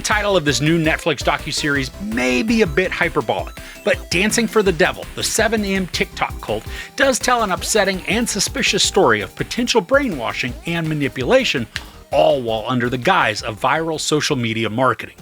title of this new Netflix docuseries may be a bit hyperbolic, but Dancing for the Devil, the 7M TikTok cult, does tell an upsetting and suspicious story of potential brainwashing and manipulation, all while under the guise of viral social media marketing.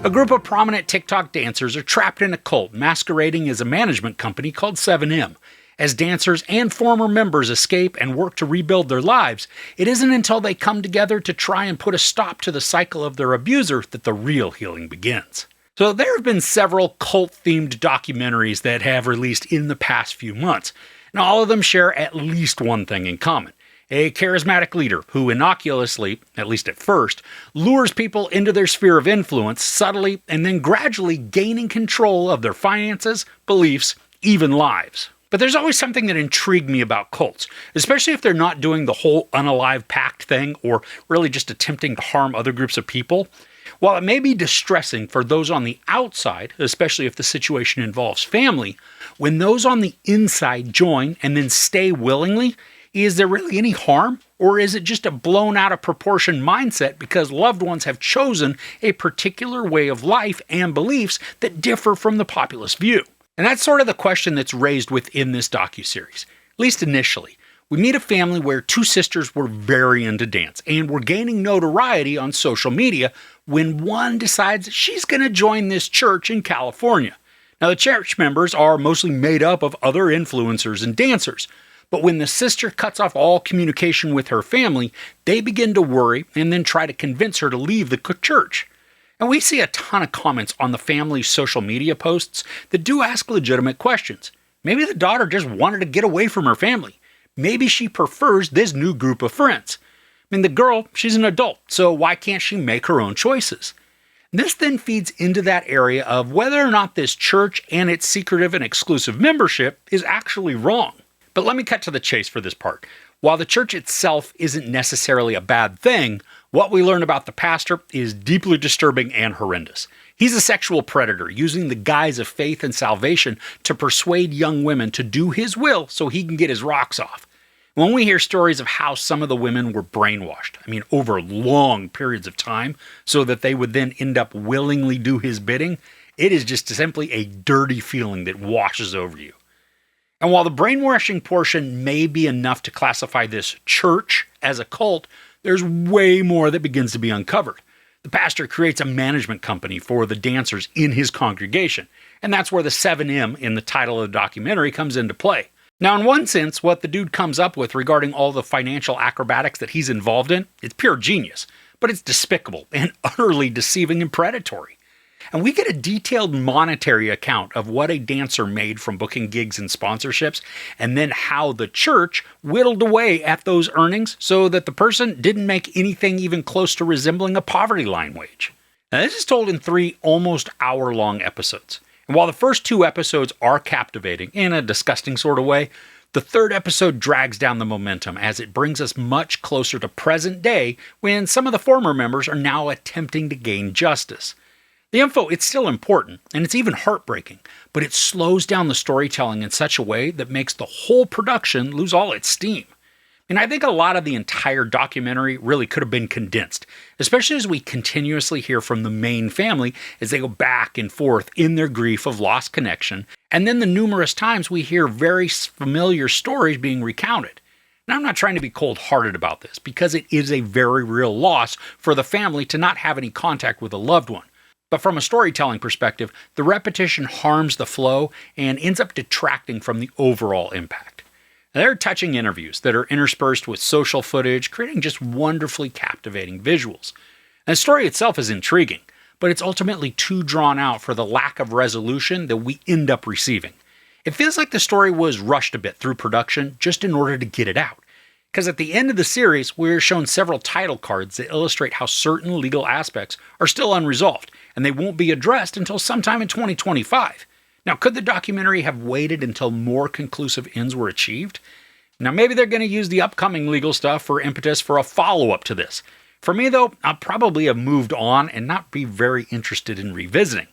A group of prominent TikTok dancers are trapped in a cult masquerading as a management company called 7M. As dancers and former members escape and work to rebuild their lives, it isn't until they come together to try and put a stop to the cycle of their abuser that the real healing begins. So there have been several cult-themed documentaries that have released in the past few months, and all of them share at least one thing in common. A charismatic leader who innocuously, at least at first, lures people into their sphere of influence subtly and then gradually gaining control of their finances, beliefs, even lives. But there's always something that intrigued me about cults, especially if they're not doing the whole unalive pact thing or really just attempting to harm other groups of people. While it may be distressing for those on the outside, especially if the situation involves family, when those on the inside join and then stay willingly, is there really any harm? Or is it just a blown out of proportion mindset because loved ones have chosen a particular way of life and beliefs that differ from the populace view? And that's sort of the question that's raised within this docuseries, at least initially. We meet a family where two sisters were very into dance and were gaining notoriety on social media when one decides she's going to join this church in California. Now, the church members are mostly made up of other influencers and dancers, but when the sister cuts off all communication with her family, they begin to worry and then try to convince her to leave the church. And we see a ton of comments on the family's social media posts that do ask legitimate questions. Maybe the daughter just wanted to get away from her family. Maybe she prefers this new group of friends. I mean, the girl, she's an adult, so why can't she make her own choices? This then feeds into that area of whether or not this church and its secretive and exclusive membership is actually wrong. But let me cut to the chase for this part. While the church itself isn't necessarily a bad thing, what we learn about the pastor is deeply disturbing and horrendous. He's a sexual predator using the guise of faith and salvation to persuade young women to do his will so he can get his rocks off. When we hear stories of how some of the women were brainwashed, over long periods of time, so that they would then end up willingly do his bidding, it is just simply a dirty feeling that washes over you. And while the brainwashing portion may be enough to classify this church as a cult, there's way more that begins to be uncovered. The pastor creates a management company for the dancers in his congregation, and that's where the 7M in the title of the documentary comes into play. Now, in one sense, what the dude comes up with regarding all the financial acrobatics that he's involved in, it's pure genius, but it's despicable and utterly deceiving and predatory. And we get a detailed monetary account of what a dancer made from booking gigs and sponsorships, and then how the church whittled away at those earnings so that the person didn't make anything even close to resembling a poverty line wage. Now, this is told in 3 almost hour-long episodes. And while the first 2 episodes are captivating in a disgusting sort of way, the 3rd episode drags down the momentum as it brings us much closer to present day when some of the former members are now attempting to gain justice. The info, it's still important, and it's even heartbreaking, but it slows down the storytelling in such a way that makes the whole production lose all its steam. And I think a lot of the entire documentary really could have been condensed, especially as we continuously hear from the main family as they go back and forth in their grief of lost connection, and then the numerous times we hear very familiar stories being recounted. Now, I'm not trying to be cold-hearted about this, because it is a very real loss for the family to not have any contact with a loved one. But from a storytelling perspective, the repetition harms the flow and ends up detracting from the overall impact. Now, there are touching interviews that are interspersed with social footage, creating just wonderfully captivating visuals. And the story itself is intriguing, but it's ultimately too drawn out for the lack of resolution that we end up receiving. It feels like the story was rushed a bit through production just in order to get it out. Because at the end of the series, we're shown several title cards that illustrate how certain legal aspects are still unresolved, and they won't be addressed until sometime in 2025. Now, could the documentary have waited until more conclusive ends were achieved? Now, maybe they're going to use the upcoming legal stuff for impetus for a follow-up to this. For me, though, I'll probably have moved on and not be very interested in revisiting.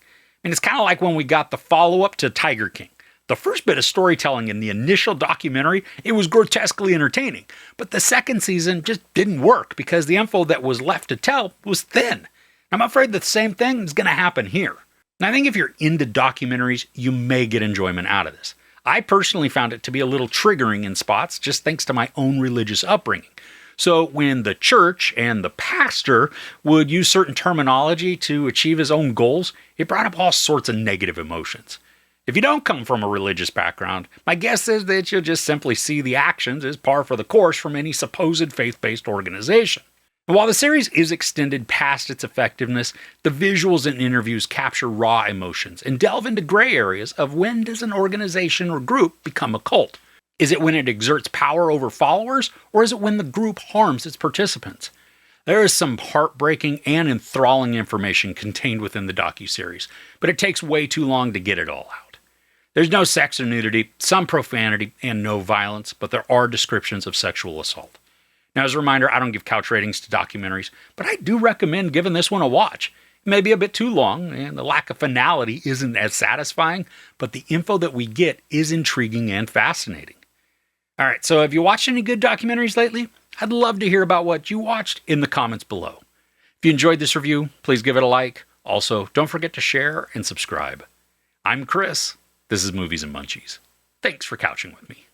It's kind of like when we got the follow-up to Tiger King. The first bit of storytelling in the initial documentary, it was grotesquely entertaining, but the second season just didn't work because the info that was left to tell was thin. I'm afraid the same thing is going to happen here. And I think if you're into documentaries, you may get enjoyment out of this. I personally found it to be a little triggering in spots, just thanks to my own religious upbringing. So when the church and the pastor would use certain terminology to achieve his own goals, it brought up all sorts of negative emotions. If you don't come from a religious background, my guess is that you'll just simply see the actions as par for the course from any supposed faith-based organization. And while the series is extended past its effectiveness, the visuals and interviews capture raw emotions and delve into gray areas of when does an organization or group become a cult. Is it when it exerts power over followers, or is it when the group harms its participants? There is some heartbreaking and enthralling information contained within the docuseries, but it takes way too long to get it all out. There's no sex or nudity, some profanity, and no violence, but there are descriptions of sexual assault. Now, as a reminder, I don't give couch ratings to documentaries, but I do recommend giving this one a watch. It may be a bit too long, and the lack of finality isn't as satisfying, but the info that we get is intriguing and fascinating. All right, so have you watched any good documentaries lately? I'd love to hear about what you watched in the comments below. If you enjoyed this review, please give it a like. Also, don't forget to share and subscribe. I'm Chris. This is Movies and Munchies. Thanks for couching with me.